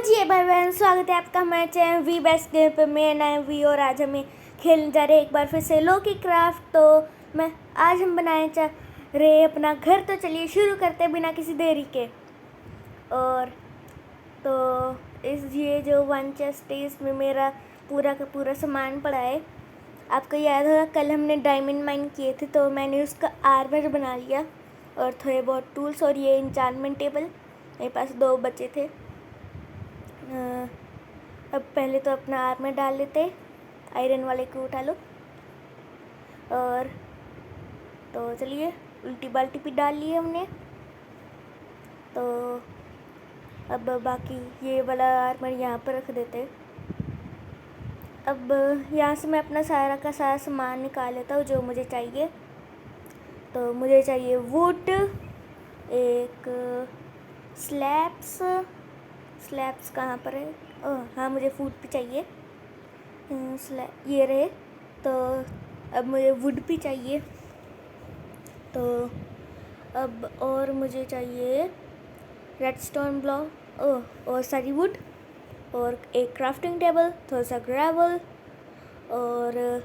जी भाई बहन, स्वागत है आपका हमारे चैनल वी बेस्ट गेम पे। मैं नाम वी और आज हमें खेलने जा रहे हैं एक बार फिर से लोकी क्राफ्ट। तो मैं आज हम बनाने जा रहे अपना घर। तो चलिए शुरू करते हैं बिना किसी देरी के। और तो ये जो वन चेस्ट है इसमें मेरा पूरा का पूरा सामान पड़ा है। आपको याद होगा कल हमने डायमंड माइन किए थे तो मैंने उसका आर्मर बना लिया और थोड़े बहुत टूल्स और ये इंचार्टमेंट टेबल मेरे पास 2 बचे थे। अब पहले तो अपना आर्मर डाल लेते, आयरन वाले को उठा लो। और तो चलिए उल्टी बाल्टी भी डाल ली हमने। तो अब बाकी ये वाला आर्मर यहाँ पर रख देते। अब यहाँ से मैं अपना सारा का सारा सामान निकाल लेता हूँ जो मुझे चाहिए। तो मुझे चाहिए वुड, एक स्लैब्स कहाँ पर है? हाँ, मुझे फूड भी चाहिए। ये रहे। तो अब मुझे वुड भी चाहिए। तो अब और मुझे चाहिए रेडस्टोन ब्लॉक और सारी वुड और एक क्राफ्टिंग टेबल, थोड़ा सा ग्रेवल और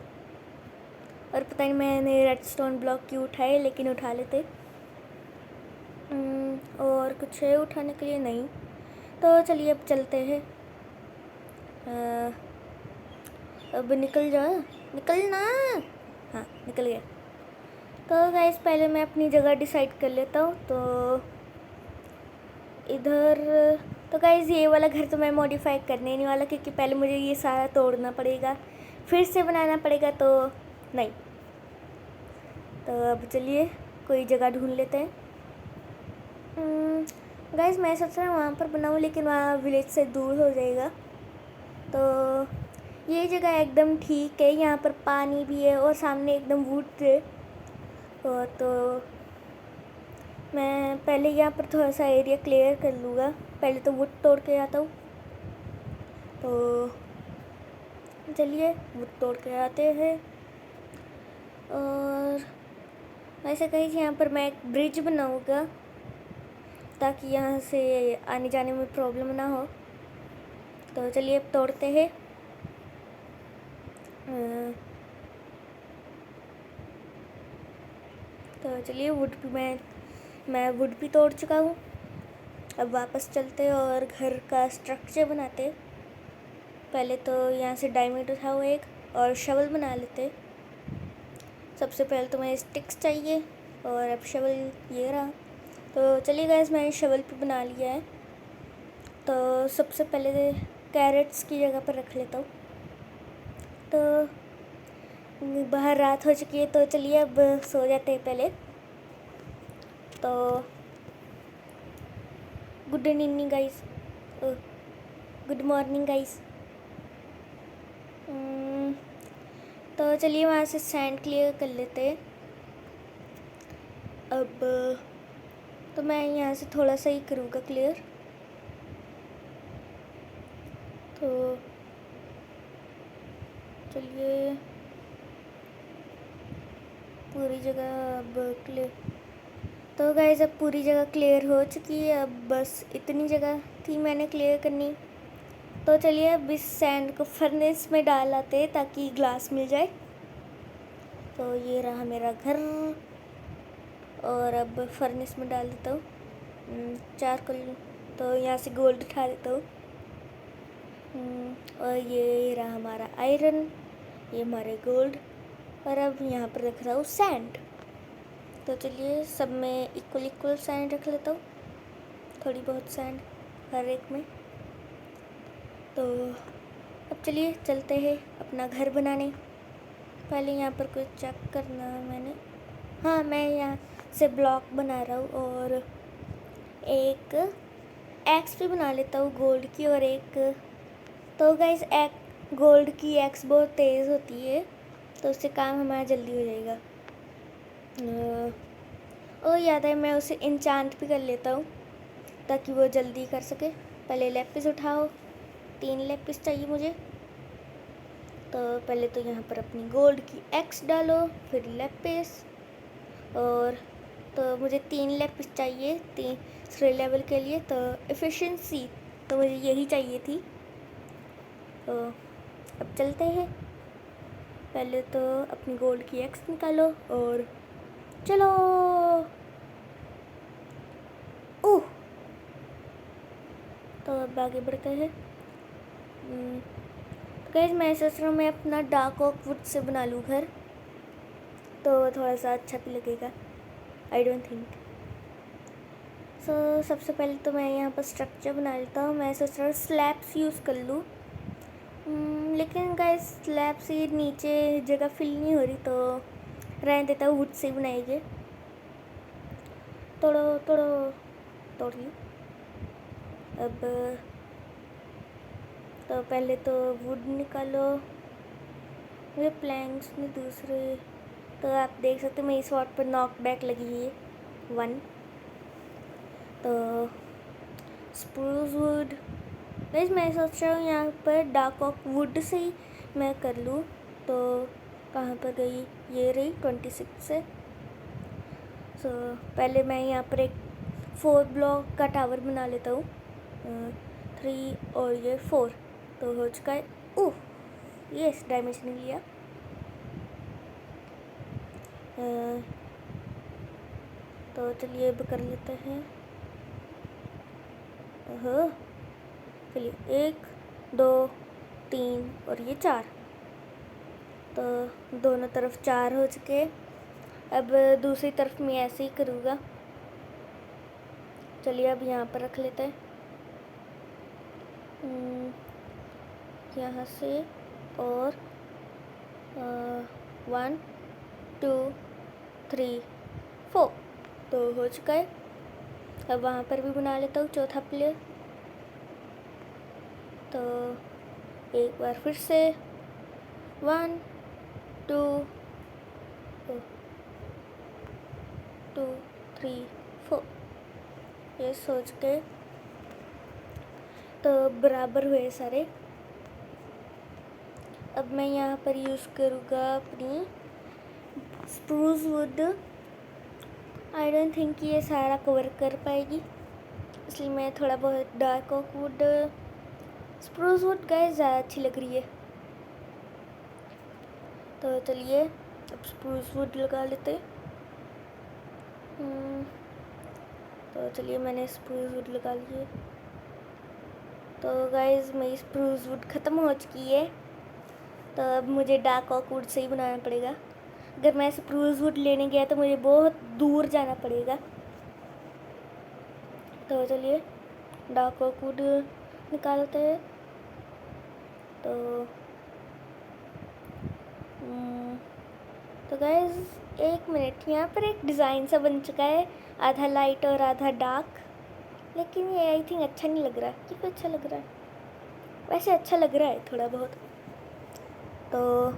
पता नहीं मैंने रेडस्टोन ब्लॉक क्यों उठाए, लेकिन उठा लेते। और कुछ है उठाने के लिए? नहीं। तो चलिए अब चलते हैं। अब निकलना। हाँ, निकल गया। तो गाइस पहले मैं अपनी जगह डिसाइड कर लेता हूँ। तो इधर तो गाइस ये वाला घर तो मैं मॉडिफाई करने नहीं वाला, क्योंकि पहले मुझे ये सारा तोड़ना पड़ेगा, फिर से बनाना पड़ेगा। तो नहीं, तो अब चलिए कोई जगह ढूंढ लेते हैं। गाइस मैं सोच रहा हूँ वहाँ पर बनाऊँ, लेकिन वहाँ विलेज से दूर हो जाएगा। तो ये जगह एकदम ठीक है, यहाँ पर पानी भी है और सामने एकदम वुड है। और तो मैं पहले यहाँ पर थोड़ा सा एरिया क्लियर कर लूँगा। पहले तो वुड तोड़ के आता हूँ। तो चलिए वुड तोड़ के आते हैं। और वैसे कहीं यहाँ पर मैं एक ब्रिज बनाऊँगा ताकि यहाँ से आने जाने में प्रॉब्लम ना हो। तो चलिए अब तोड़ते हैं। तो चलिए वुड भी मैं वुड भी तोड़ चुका हूँ। अब वापस चलते और घर का स्ट्रक्चर बनाते। पहले तो यहाँ से डायमंड उठाओ एक और शवल बना लेते। सबसे पहले तो मैं स्टिक्स चाहिए और अब शवल ये रहा। तो चलिए गाइस मैंने शवल भी बना लिया है। तो सबसे पहले कैरेट्स की जगह पर रख लेता हूँ। तो बाहर रात हो चुकी है, तो चलिए अब सो जाते हैं पहले। तो good evening guys, good morning guys. तो चलिए वहाँ से सैंड क्लियर कर लेते हैं। अब तो मैं यहाँ से थोड़ा सा ही करूँगा क्लियर। तो चलिए पूरी जगह अब क्लियर। तो गाइस अब पूरी जगह क्लियर हो चुकी है। अब बस इतनी जगह थी मैंने क्लियर करनी। तो चलिए अब इस सैंड को फर्नेस में डाल आते ताकि ग्लास मिल जाए। तो ये रहा मेरा घर और अब फर्नेस में डाल देता हूँ चारकोल। तो यहाँ से गोल्ड उठा देता हूँ। और ये रहा हमारा आयरन, ये हमारे गोल्ड। और अब यहाँ पर रख रहा हूँ सैंड। तो चलिए सब में इक्वल सैंड रख लेता हूँ, थोड़ी बहुत सैंड हर एक में। तो अब चलिए चलते हैं अपना घर बनाने। पहले यहाँ पर कुछ चेक करना है मैंने। हाँ, मैं यहाँ से ब्लॉक बना रहा हूँ और एक एक्स भी बना लेता हूँ गोल्ड की। और एक तो गाइस गोल्ड की एक्स बहुत तेज़ होती है, तो उससे काम हमारा जल्दी हो जाएगा। और याद है मैं उसे इंचांट भी कर लेता हूँ ताकि वो जल्दी कर सके। पहले लेपिस उठाओ, 3 लेपिस चाहिए मुझे। तो पहले तो यहाँ पर अपनी गोल्ड की एक्स डालो, फिर लेपिस। और तो मुझे 3 लेपिस चाहिए तीसरे लेवल के लिए। तो एफिशिएंसी तो मुझे यही चाहिए थी। तो अब चलते हैं। पहले तो अपनी गोल्ड की एक्स निकालो और चलो। ओह, तो अब आगे बढ़ते हैं। तो गाइस मैं सोच रहा हूँ मैं अपना डार्क ओक वुड से बना लूँ घर, तो थोड़ा सा अच्छा भी लगेगा। आई डोंट थिंक सो। सबसे पहले तो मैं यहाँ पर स्ट्रक्चर बना लेता हूँ। मैं सोच रहा हूँ स्लैब्स यूज़ कर लूँ, लेकिन गाइस स्लैब से नीचे जगह फिल नहीं हो रही, तो रहने देता हूँ, वुड से ही बनाएंगे। तोड़ो तोड़ो, तोड़ ली। अब तो पहले तो वुड निकालो, मुझे प्लैंक्स में दूसरे। तो आप देख सकते हो मेरी शॉट पर नॉक बैक लगी है 1। तो स्प्रूस वुड, वैसे मैं सोच रहा हूँ यहाँ पर डार्क ओक वुड से ही मैं कर लूँ। तो कहाँ पर गई, ये रही 26 से। सो पहले मैं यहाँ पर एक 4 ब्लॉक का टावर बना लेता हूँ, 3 और ये 4, तो हो चुका है। ओह, ये डैमेज नहीं लिया। तो चलिए अब कर लेते हैं। चलिए 1 2 3 और ये 4, तो दोनों तरफ 4 हो चुके। अब दूसरी तरफ मैं ऐसे ही करूँगा। चलिए अब यहाँ पर रख लेते हैं, यहाँ से, और 1 2 3 4, तो हो चुका है। अब वहाँ पर भी बना लेता हूँ चौथा प्लेयर। तो एक बार फिर से 1 2 2 3 4, ये सोच के तो बराबर हुए सारे। अब मैं यहाँ पर यूज़ करूँगा अपनी spruce wood. I don't think ये सारा कवर कर पाएगी, इसलिए मैं थोड़ा बहुत dark oak wood, spruce wood guys ज़्यादा अच्छी लग रही है। तो चलिए अब स्प्रूस वुड लगा लेते। तो चलिए मैंने स्प्रूस वुड लगा लिए। तो गाइस मेरी स्प्रूस वुड ख़त्म हो चुकी है, तो अब मुझे डार्क ओक वुड से ही बनाना पड़ेगा। अगर मैं स्प्रूस वुड लेने गया तो मुझे बहुत दूर जाना पड़ेगा। तो चलिए डार्क ओक वुड निकालते हैं। तो गाइस 1 मिनट, यहाँ पर एक डिज़ाइन सा बन चुका है, आधा लाइट और आधा डार्क, लेकिन ये आई थिंक अच्छा नहीं लग रहा। ये भी अच्छा लग रहा है, वैसे अच्छा लग रहा है थोड़ा बहुत। तो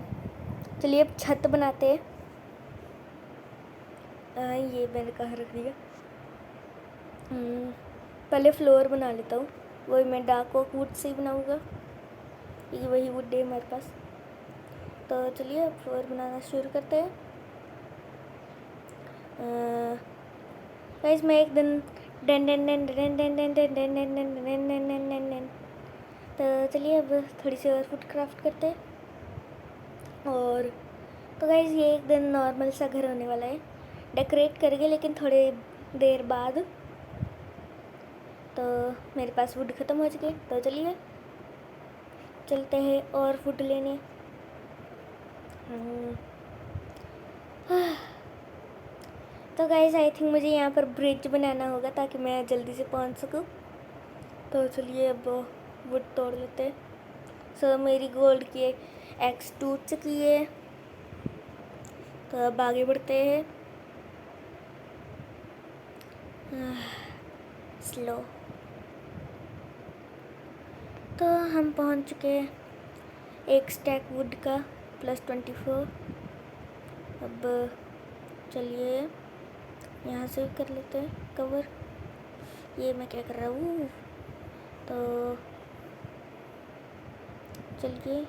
चलिए अब छत बनाते हैं। ये मैंने कहाँ रख दिया। पहले फ्लोर बना लेता हूँ, वही मैं डार्क ओक वुड से ही बनाऊँगा, ये वही वुड है हमारे पास। तो चलिए अब फ्लोर बनाना शुरू करते हैं। गाइस मैं एक दिन डेन डेन डेन डेन डेन डेन डेन डेन डेन डेन डेन डेन डेन डेन डेन। तो चलिए अब थोड़ी सी और फुट क्राफ्ट करते हैं। और तो गाइस ये एक दिन नॉर्मल सा घर होने वाला है, डेकोरेट करेंगे लेकिन थोड़े देर बाद। तो मेरे पास वुड ख़त्म हो चुके, तो चलिए चलते हैं और फुट लेने। तो गाइस आई थिंक मुझे यहाँ पर ब्रिज बनाना होगा ताकि मैं जल्दी से पहुँच सकूँ। तो चलिए अब वुड तोड़ लेते हैं। सो मेरी गोल्ड की एक्स टूट चुकी है, तो अब आगे बढ़ते हैं। स्लो। तो हम पहुँच चुके हैं, एक स्टैक वुड का +24। अब चलिए यहाँ से कर लेते हैं कवर। ये मैं क्या कर रहा हूँ। तो चलिए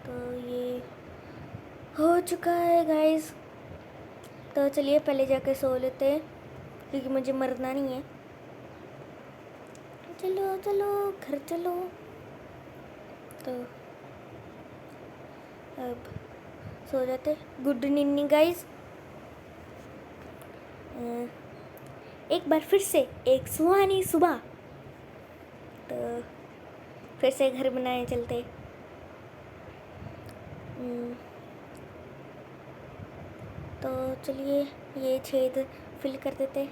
तो ये हो चुका है गाइस। तो चलिए पहले जाके सो लेते हैं। क्योंकि मुझे मरना नहीं है। चलो चलो घर चलो। तो अब सो जाते। Good निन्नी guys. एक बार फिर से एक सुहानी सुबह। तो फिर से घर बनाए चलते। तो चलिए ये छेद फिल कर देते।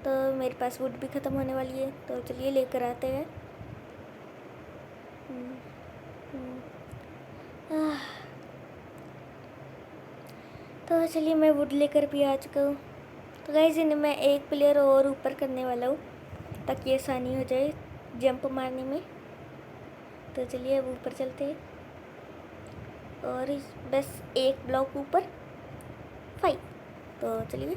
तो मेरे पास वुड भी ख़त्म होने वाली है, तो चलिए लेकर आते हैं। तो चलिए मैं वुड लेकर भी आ चुका हूँ। तो गाइस इन्हें मैं एक प्लेयर और ऊपर करने वाला हूँ ताकि आसानी हो जाए जंप मारने में। तो चलिए अब ऊपर चलते हैं और बस एक ब्लॉक ऊपर 5। तो चलिए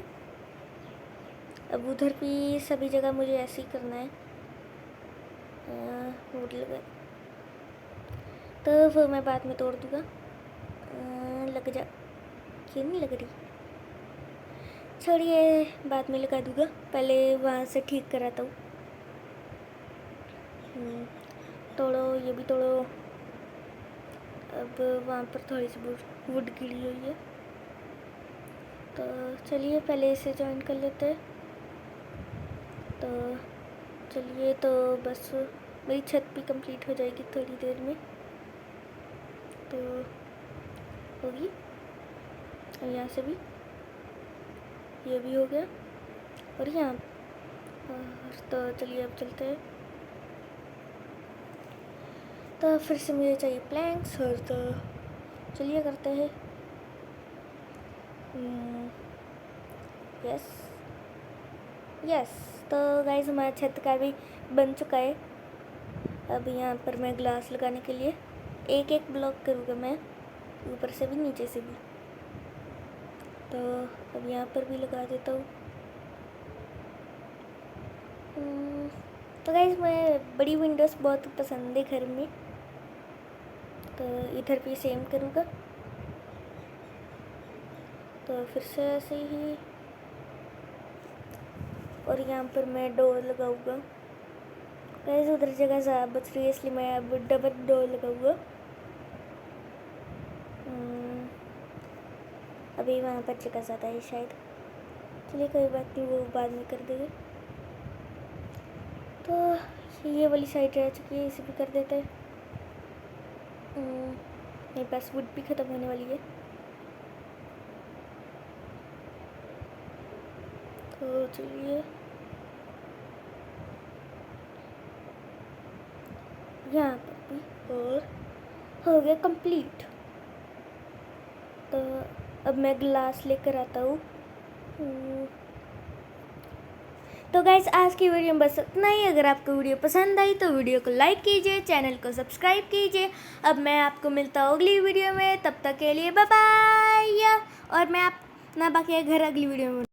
अब उधर भी सभी जगह मुझे ऐसे ही करना है। वुड लगा तो वो मैं बाद में तोड़ दूँगा। लग जा, क्यों नहीं लग रही? छोड़िए बाद में लगा दूँगा, पहले वहाँ से ठीक कराता हूँ। तोड़ो, ये भी तोड़ो। अब वहाँ पर थोड़ी सी वुड गिरी हुई है, तो चलिए पहले इसे ज्वाइन कर लेते हैं। तो चलिए तो बस मेरी छत भी कंप्लीट हो जाएगी थोड़ी देर में, तो होगी। और यहाँ से भी ये भी हो गया और यहाँ तो चलिए अब चलते हैं। तो फिर से मुझे चाहिए प्लैंक्स और तो चलिए करते हैं। Yes yes. तो गाइस हमारा छत का भी बन चुका है। अब यहाँ पर मैं ग्लास लगाने के लिए एक एक ब्लॉक करूँगा मैं, ऊपर से भी नीचे से भी। तो अब यहाँ पर भी लगा देता हूँ। तो गाइस मैं बड़ी विंडोज़ बहुत पसंद है घर में, तो इधर भी सेम करूँगा। तो फिर से ऐसे ही, और यहाँ पर मैं डोर लगाऊंगा। गाइस उधर जगह ज़्यादा बच रही है इसलिए मैं अब डबल डोर लगाऊंगा। अभी वहाँ पर जगह ज़्यादा है शायद, चलिए कोई बात नहीं, वो बाद में कर देंगे। तो ये वाली साइड रह चुकी है, इसे भी कर देते हैं। मेरे पास वुड भी ख़त्म होने वाली है, तो चलिए यहाँ पर भी और हो गया कंप्लीट। तो अब मैं ग्लास लेकर आता हूँ। तो गाइस आज की वीडियो में बस इतना ही। अगर आपको वीडियो पसंद आई तो वीडियो को लाइक कीजिए, चैनल को सब्सक्राइब कीजिए। अब मैं आपको मिलता हूँ अगली वीडियो में, तब तक के लिए बाय बाय। और मैं अपना बाकी घर अगली वीडियो में